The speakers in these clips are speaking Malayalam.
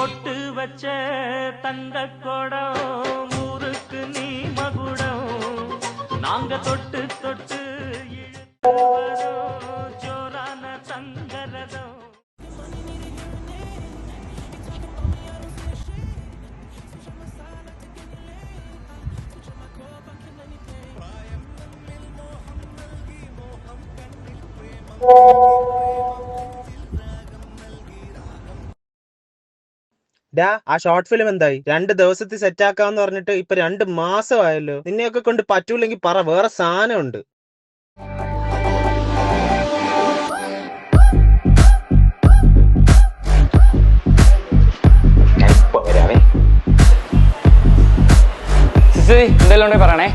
பொட்டு வச்ச தங்க கொடம் ஊருக்கு நீ மகுடம் நாங்க தொட்டு தொட்டு இழுத்து வரோம் ஜோரான தங்கரதம். ആ ഷോർട്ട് ഫിലിം എന്തായി? 2 ദിവസത്തിൽ സെറ്റ് ആക്കാന്ന് പറഞ്ഞിട്ട് ഇപ്പൊ 2 മാസമായല്ലോ. നിന്നെയൊക്കെ കൊണ്ട് പറ്റൂലെങ്കിൽ പറ, വേറെ സാധനം ഉണ്ട്. എന്തെല്ലാം ഉണ്ടെങ്കിൽ പറയണേ.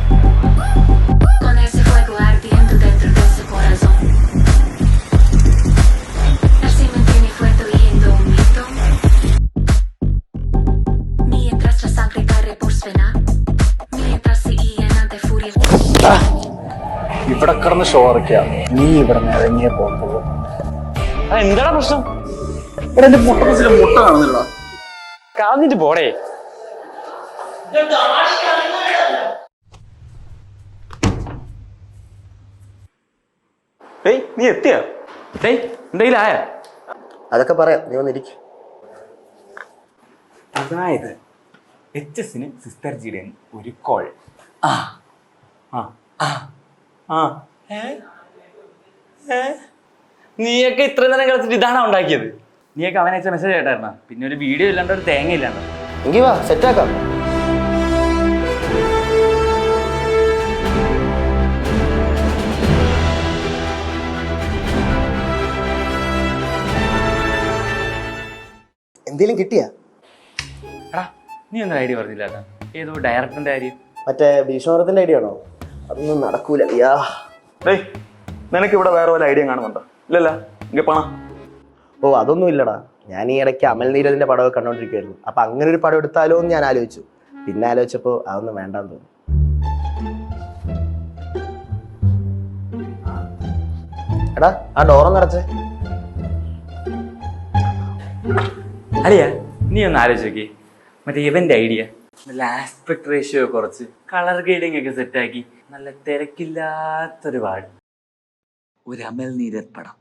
ഇവിടെ കിടന്ന് ഷോറയ്ക്ക, നീ ഇവിടെ ഇറങ്ങിയേ പോകുള്ളൂ. എന്താടാ പ്രശ്നം? ഇവിടെ എന്റെ മുട്ട കാണുന്നില്ല. കളഞ്ഞിട്ട് പോടേ. നീ എത്തിയ എന്തെങ്കിലും ആയ? അതൊക്കെ പറയാം, നീ വന്നിരിക്കും. അതായത് HS-ന് സിസ്റ്റർ ജിയുടെ ഒരു കോൾ. നീയൊക്കെ ഇത്ര നേരം കളിച്ചിട്ട് ഇതാണോ ഉണ്ടാക്കിയത്? നീയൊക്കെ അവനയച്ച മെസ്സേജ് കേട്ടായിരുന്ന? പിന്നെ ഒരു വീഡിയോ ഇല്ലാണ്ട് ഒരു തേങ്ങ ഇല്ലാണ്ട്. എങ്കിൽ വാ, സെറ്റാക്കാം. എന്തേലും കിട്ടിയാ? നീ ഒന്നും ഐഡിയ പറഞ്ഞില്ല. ഏതോ ഡയറക്ടറിന്റെ കാര്യം. മറ്റേ ഭീഷ്മത്തിന്റെ ഐഡിയ ആണോ? അതൊന്നും നടക്കൂല. നിനക്ക് ഇവിടെ വേറെ വല്ല ഐഡിയ കാണുന്നുണ്ടോ? ഇല്ലല്ല, എനിക്ക് പണം. ഓ, അതൊന്നും ഇല്ലടാ. ഞാൻ ഈ ഇടയ്ക്ക് അമൽ നീരദിന്റെ പടമൊക്കെ കണ്ടോണ്ടിരിക്കുവായിരുന്നു. അപ്പൊ അങ്ങനെ ഒരു പടം എടുത്താലോ എന്ന് ഞാൻ ആലോചിച്ചു. പിന്നെ ആലോചിച്ചപ്പോ അതൊന്നും വേണ്ടാന്ന് തോന്നി. എടാ, ആ ഡോറൊന്ന് അടച്ചേ. അല്ലയാ, നീ ഒന്ന് ആലോചിച്ച് നോക്കി. മറ്റേ ഇവന്റെ ഐഡിയ നല്ല ആസ്പെക്ട് റേഷ്യോ കുറച്ച് കളർ ഗ്രേഡിംഗ് ഒക്കെ സെറ്റാക്കി നല്ല തിരക്കില്ലാത്തൊരു പാട്, ഒരു അമൽ നീരദ് പടം.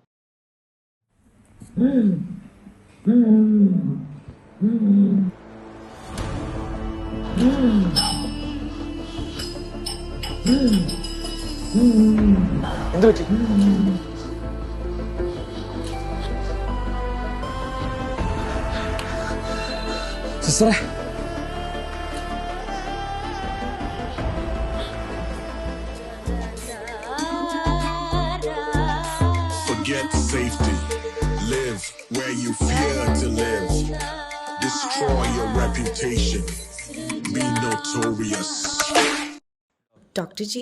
എന്ത് പറ്റി? സിസ്റ്ററെ, Forget safety. Live where you fear to live. Destroy your reputation. Be notorious. Dr. G.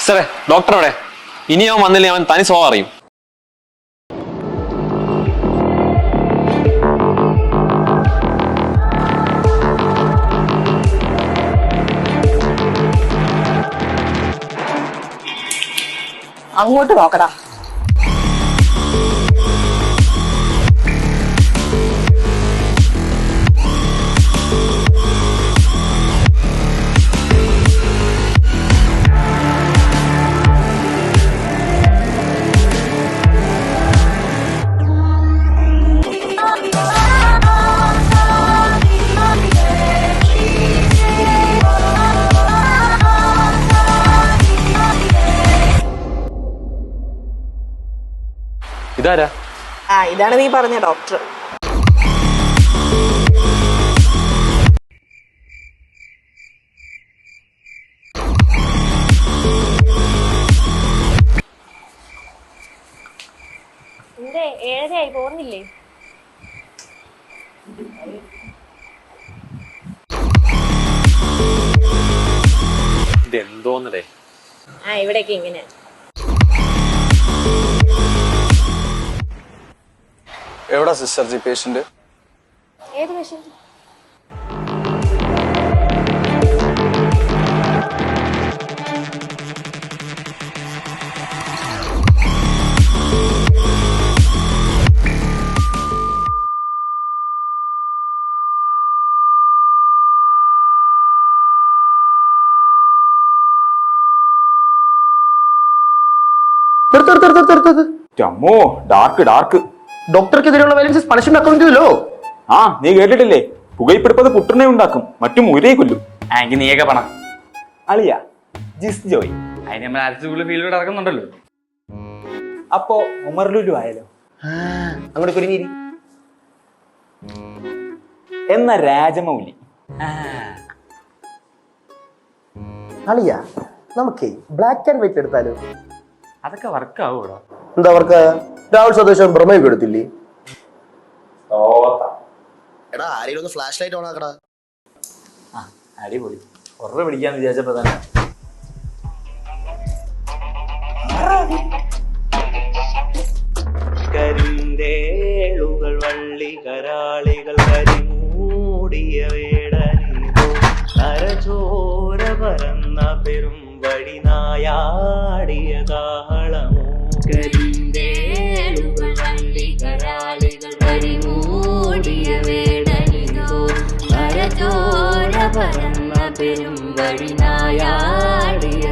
സാറേ, ഡോക്ടറോടെ ഇനി അവൻ വന്നില്ലേ അവൻ തനി സ്വഭാവം അറിയും. അങ്ങോട്ട് നോക്കടാ. ഇതാരാ? ഇതാണ് നീ പറഞ്ഞ ഡോക്ടർ. എന്തേ 7:30 പോകുന്നില്ലേ? ഇതെന്തോന്നടേ? ഇവിടേക്ക് ഇങ്ങനെ എവിടാ സിസ്റ്റർ ജി പേഷ്യന്റ്? ഏത് പേഷ്യന്റ്? അമ്മോ, ഡാർക്ക് ഡാർക്ക്. ഡോക്ടർക്കെതിരെയുള്ള വയലൻസ് പണിഷ്മെന്റ് അക്കൗണ്ട് ചെയ്തല്ലോ. ആ, നീ കേട്ടിട്ടില്ലേ? പുകയിപ്പിടിപ്പത് പുത്രനെ ഉണ്ടാക്കും, മറ്റും ഉരയെ കൊല്ലും. ആങ്കി നീയൊക്കെ പണം അളിയ ജിസ് ജോയ് അതിന് നമ്മൾ അരച്ചുകൂടി ഫീൽഡ് ഇറക്കുന്നുണ്ടല്ലോ. അപ്പോ ഉമർലുലു ആയാലോ? അങ്ങോട്ട് കുരിഞ്ഞിരി. എന്ന രാജമൗലി. അളിയ നമുക്ക് ബ്ലാക്ക് ആൻഡ് വൈറ്റ് എടുത്താലോ? അതൊക്കെ വർക്കാവൂടാ. എന്താ അവർക്ക് രാഹുൽ സതീശൻ ബ്രഹ്മയൊക്കെ എടുത്തില്ലേ? എടാ ആരെങ്കിലും ഒന്ന് ഫ്ലാഷ് ലൈറ്റ് ഓൺ ആക്കടാ. അടിപൊളി. ഉറവ് പിടിക്കാന്ന് വിചാരിച്ചപ്പോ തന്നെ കരിന്തേളുകൾ വള്ളികരാളികൾ കരിമൂടിയ വേടനീതോ നരചോര പരന്ന പെരും വഴിനായാടിയ കാഹളമോ. കരിന്തേളുകൾ വള്ളികരാളികൾ കരിമൂടിയ വേടനിതോ നരചോര പരന്ന പെരും വഴിനായാടിയ